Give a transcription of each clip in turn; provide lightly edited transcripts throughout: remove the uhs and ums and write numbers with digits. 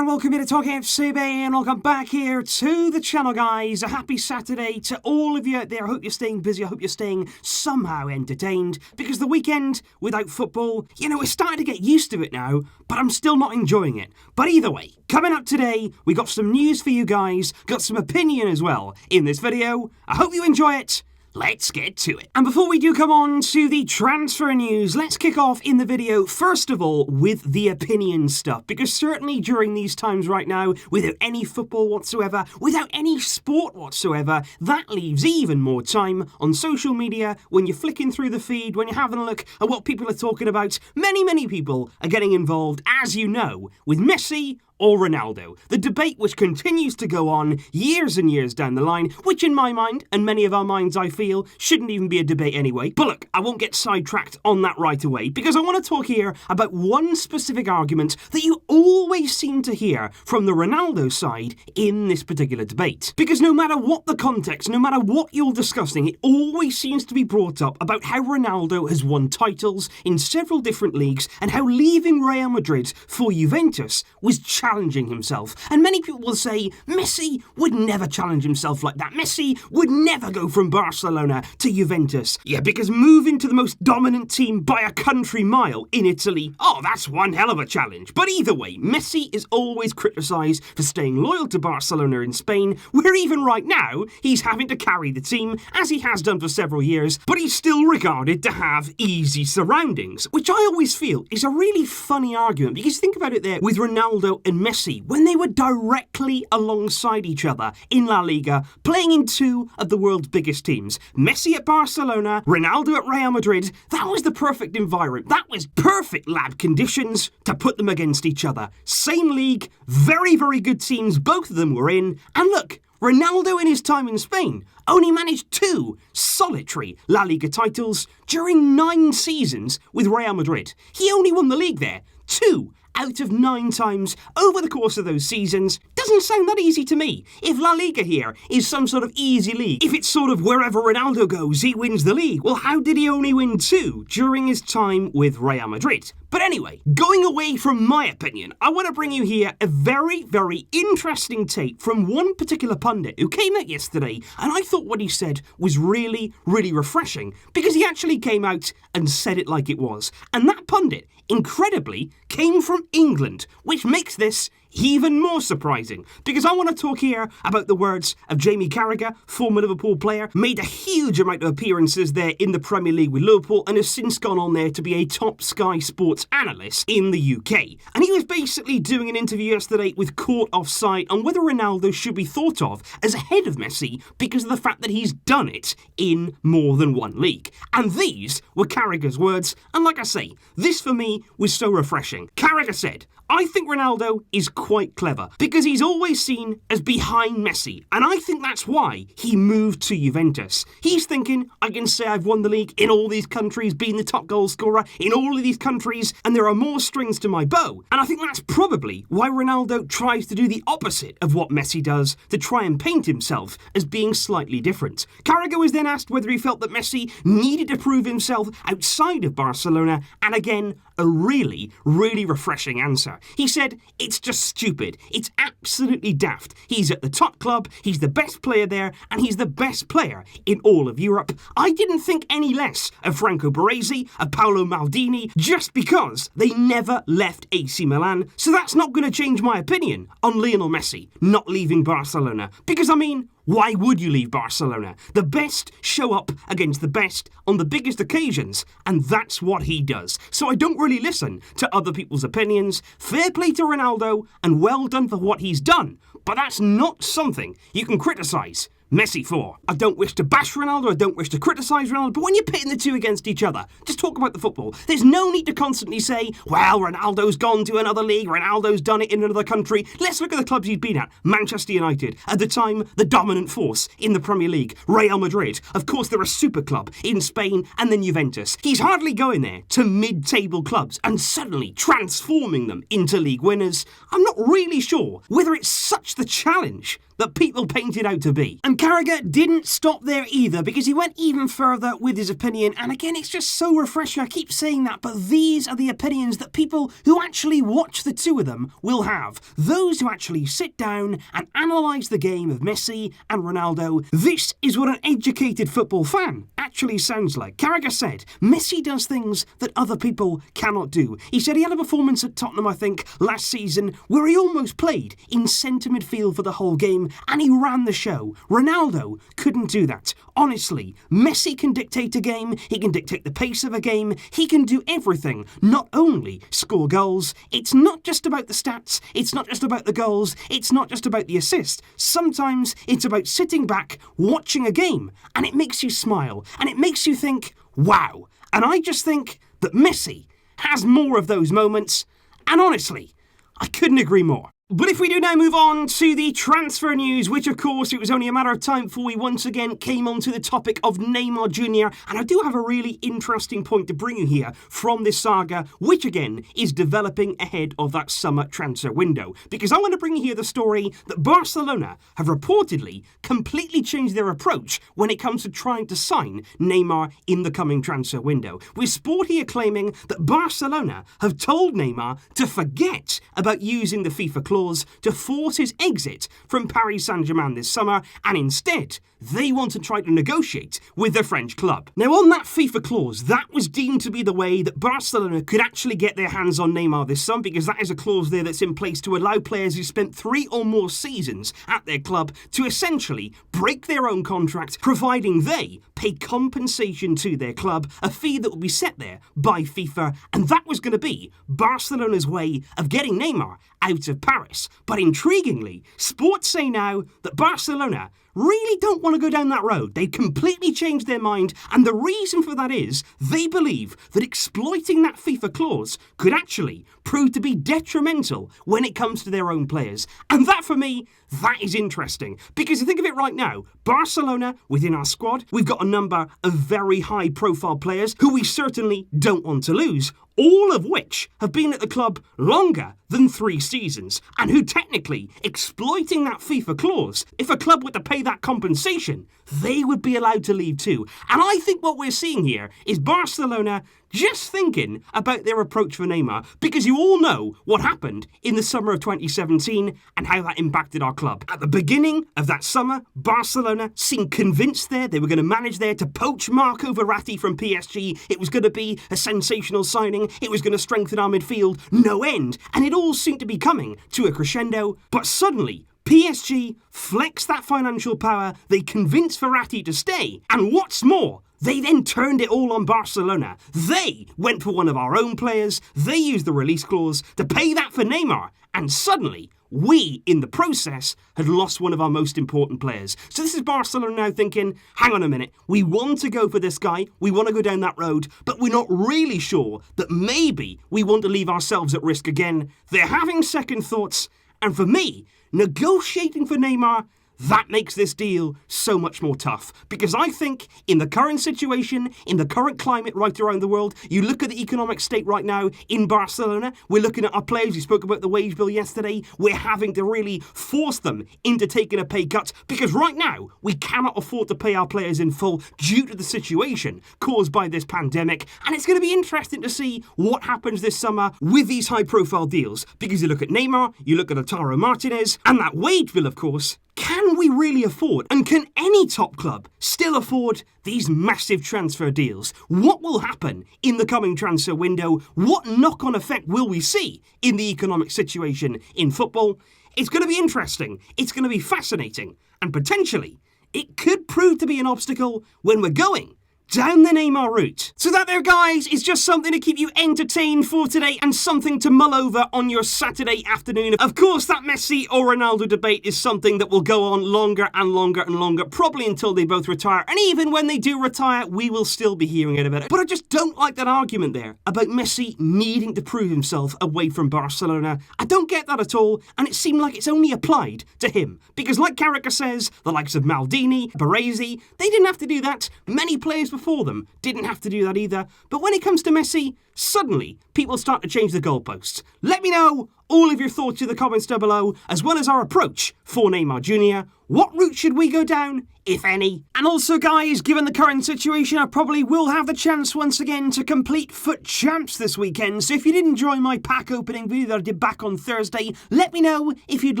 and welcome here to TalkFCB, and welcome back here to the channel, guys. A happy Saturday to all of you out there. I hope you're staying busy. I hope you're staying somehow entertained, because the weekend without football, we're starting to get used to it now, but I'm still not enjoying it. But either way, coming up today, we got some news for you guys, got some opinion as well in this video. I hope you enjoy it. Let's get to it. And before we do come on to the transfer news, let's kick off in the video, first of all, with the opinion stuff. Because certainly during these times right now, without any football whatsoever, without any sport whatsoever, that leaves even more time on social media when you're flicking through the feed, when you're having a look at what people are talking about. Many people are getting involved, as you know, with Messi or Ronaldo. The debate which continues to go on years and years down the line, which in my mind, and many of our minds I feel, shouldn't even be a debate anyway. But look, I won't get sidetracked on that right away, because I want to talk here about one specific argument that you always seem to hear from the Ronaldo side in this particular debate. Because no matter what the context, no matter what you're discussing, it always seems to be brought up about how Ronaldo has won titles in several different leagues and how leaving Real Madrid for Juventus was challenging himself. And many people will say Messi would never challenge himself like that. Messi would never go from Barcelona to Juventus. Yeah, because moving to the most dominant team by a country mile in Italy, that's one hell of a challenge. But either way, Messi is always criticised for staying loyal to Barcelona in Spain, where even right now, he's having to carry the team, as he has done for several years, but he's still regarded to have easy surroundings, which I always feel is a really funny argument, because think about it there with Ronaldo and Messi, when they were directly alongside each other in La Liga, playing in two of the world's biggest teams. Messi at Barcelona, Ronaldo at Real Madrid. That was the perfect environment. That was perfect lab conditions to put them against each other. Same league, very good teams both of them were in. And look, Ronaldo in his time in Spain only managed 2 solitary La Liga titles during 9 seasons with Real Madrid. He only won the league there 2 out of 9 times over the course of those seasons. Doesn't sound that easy to me. If La Liga here is some sort of easy league, if it's sort of wherever Ronaldo goes, he wins the league, well, how did he only win 2 during his time with Real Madrid? But anyway, going away from my opinion, I want to bring you here a very interesting take from one particular pundit who came out yesterday, and I thought what he said was really refreshing, because he actually came out and said it like it was. And that pundit, incredibly, came from England, which makes this even more surprising, because I want to talk here about the words of Jamie Carragher, former Liverpool player, made a huge amount of appearances there in the Premier League with Liverpool, and has since gone on there to be a top Sky Sports analyst in the UK. And he was basically doing an interview yesterday with Caught Offside on whether Ronaldo should be thought of as ahead of Messi because of the fact that he's done it in more than one league. And these were Carragher's words, and like I say, this for me was so refreshing. Carragher said, "I think Ronaldo is quite clever because he's always seen as behind Messi, and I think that's why he moved to Juventus. He's thinking, I can say I've won the league in all these countries, been the top goal scorer in all of these countries, and there are more strings to my bow. And I think that's probably why Ronaldo tries to do the opposite of what Messi does, to try and paint himself as being slightly different." Carragher was then asked whether he felt that Messi needed to prove himself outside of Barcelona, and again, a really refreshing answer. He said, "It's just stupid. It's absolutely daft. He's at the top club, he's the best player there, and he's the best player in all of Europe. I didn't think any less of Franco Baresi, of Paolo Maldini, just because they never left AC Milan. So that's not going to change my opinion on Lionel Messi not leaving Barcelona. Because, I mean, why would you leave Barcelona? The best show up against the best on the biggest occasions, and that's what he does. So I don't really listen to other people's opinions. Fair play to Ronaldo, and well done for what he's done. But that's not something you can criticise Messi for. I don't wish to bash Ronaldo, I don't wish to criticise Ronaldo, but when you're pitting the two against each other, just talk about the football. There's no need to constantly say, well, Ronaldo's gone to another league, Ronaldo's done it in another country. Let's look at the clubs he's been at. Manchester United, at the time, the dominant force in the Premier League. Real Madrid, of course, they're a super club in Spain, and then Juventus. He's hardly going there to mid-table clubs and suddenly transforming them into league winners. I'm not really sure whether it's such the challenge that people paint it out to be. And Carragher didn't stop there either, because he went even further with his opinion. And again, it's just so refreshing. I keep saying that, but these are the opinions that people who actually watch the two of them will have. Those who actually sit down and analyse the game of Messi and Ronaldo. This is what an educated football fan actually sounds like. Carragher said, Messi does things that other people cannot do. He said he had a performance at Tottenham, I think, last season, where he almost played in centre midfield for the whole game, and he ran the show. Ronaldo couldn't do that. Honestly, Messi can dictate a game, he can dictate the pace of a game, he can do everything, not only score goals. It's not just about the stats, it's not just about the goals, it's not just about the assist. Sometimes it's about sitting back, watching a game, and it makes you smile, and it makes you think, wow. And I just think that Messi has more of those moments, and honestly, I couldn't agree more. But if we do now move on to the transfer news, which of course it was only a matter of time before we once again came onto the topic of Neymar Jr. And I do have a really interesting point to bring you here from this saga, which again is developing ahead of that summer transfer window. Because I'm going to bring you here the story that Barcelona have reportedly completely changed their approach when it comes to trying to sign Neymar in the coming transfer window. With Sport here claiming that Barcelona have told Neymar to forget about using the FIFA clause to force his exit from Paris Saint-Germain this summer, and instead they want to try to negotiate with the French club. Now, on that FIFA clause, that was deemed to be the way that Barcelona could actually get their hands on Neymar this summer, because that is a clause there that's in place to allow players who spent 3 or more seasons at their club to essentially break their own contract, providing they pay compensation to their club, a fee that will be set there by FIFA, and that was going to be Barcelona's way of getting Neymar out of Paris. But intriguingly, sports say now that Barcelona really don't want to go down that road. They completely changed their mind, and the reason for that is they believe that exploiting that FIFA clause could actually prove to be detrimental when it comes to their own players. And that, for me, that is interesting, because you think of it right now, Barcelona, within our squad, we've got a number of very high-profile players who we certainly don't want to lose, all of which have been at the club longer than 3 seasons, and who technically, exploiting that FIFA clause, if a club were to pay that compensation, they would be allowed to leave too. And I think what we're seeing here is Barcelona just thinking about their approach for Neymar, because you all know what happened in the summer of 2017 and how that impacted our club. At the beginning of that summer, Barcelona seemed convinced they were going to manage there to poach Marco Verratti from PSG. It was going to be a sensational signing. It was going to strengthen our midfield no end. And it all seemed to be coming to a crescendo. But suddenly, PSG flexed that financial power. They convinced Verratti to stay. And what's more, they then turned it all on Barcelona. They went for one of our own players. They used the release clause to pay that for Neymar. And suddenly, we, in the process, had lost one of our most important players. So this is Barcelona now thinking, hang on a minute, we want to go for this guy, we want to go down that road, but we're not really sure that maybe we want to leave ourselves at risk again. They're having second thoughts, and for me, negotiating for Neymar, that makes this deal so much more tough. Because I think in the current situation, in the current climate right around the world, you look at the economic state right now in Barcelona, we're looking at our players, we spoke about the wage bill yesterday, we're having to really force them into taking a pay cut, because right now we cannot afford to pay our players in full due to the situation caused by this pandemic. And it's going to be interesting to see what happens this summer with these high profile deals, because you look at Neymar, you look at Lautaro Martinez, and that wage bill, of course. Can we really afford, and can any top club still afford these massive transfer deals? What will happen in the coming transfer window? What knock-on effect will we see in the economic situation in football? It's going to be interesting, it's going to be fascinating, and potentially it could prove to be an obstacle when we're going down the Neymar route. So that there, guys, is just something to keep you entertained for today and something to mull over on your Saturday afternoon. Of course, that Messi or Ronaldo debate is something that will go on longer and longer and longer, probably until they both retire. And even when they do retire, we will still be hearing about it. But I just don't like that argument there about Messi needing to prove himself away from Barcelona. I don't get that at all, and it seemed like it's only applied to him. Because like Carragher says, the likes of Maldini, Baresi, they didn't have to do that. Many players before them didn't have to do that either. But when it comes to Messi, suddenly people start to change the goalposts. Let me know all of your thoughts in the comments down below, as well as our approach for Neymar Jr. What route should we go down, if any? And also, guys, given the current situation, I probably will have the chance once again to complete Foot Champs this weekend. So if you did enjoy my pack opening video that I did back on Thursday, let me know if you'd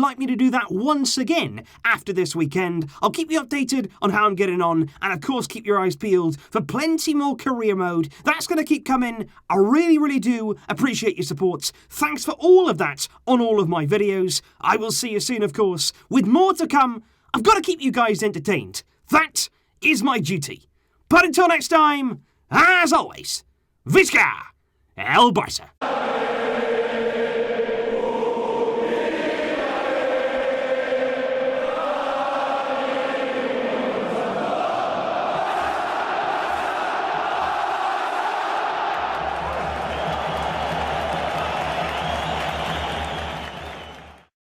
like me to do that once again after this weekend. I'll keep you updated on how I'm getting on, and of course keep your eyes peeled for plenty more career mode. That's going to keep coming. I really do appreciate your support. Thanks for all of that on all of my videos. I will see you soon, of course, with more to come. I've got to keep you guys entertained. That is my duty. But until next time, as always, Visca el Barça.